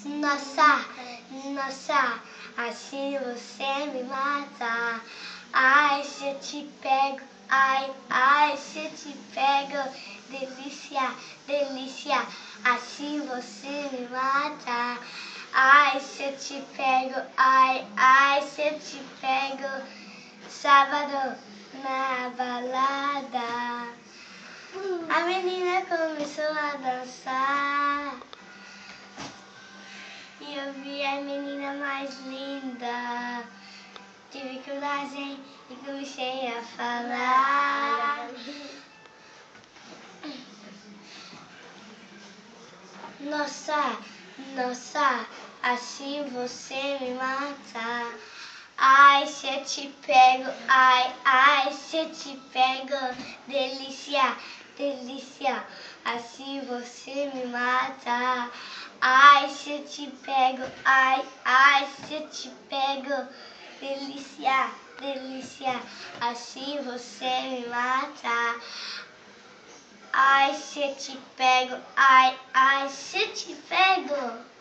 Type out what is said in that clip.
Nossa, nossa, assim você me mata. Ai, se eu te pego, ai, se eu te pego. Delícia, delícia, assim você me mata. Ai, se eu te pego, ai, se eu te pego. Sábado na balada, a menina começou a dançar e eu vi a menina mais linda. Tive coragem e comecei a falar. Nossa, nossa, assim você me mata. Ai, se eu te pego, ai, se eu te pego. Delícia, delícia, assim você me mata. Ai, se eu te pego, ai, se eu te pego. Delícia, delícia, assim você me mata. Ai, se eu te pego, ai, se eu te pego.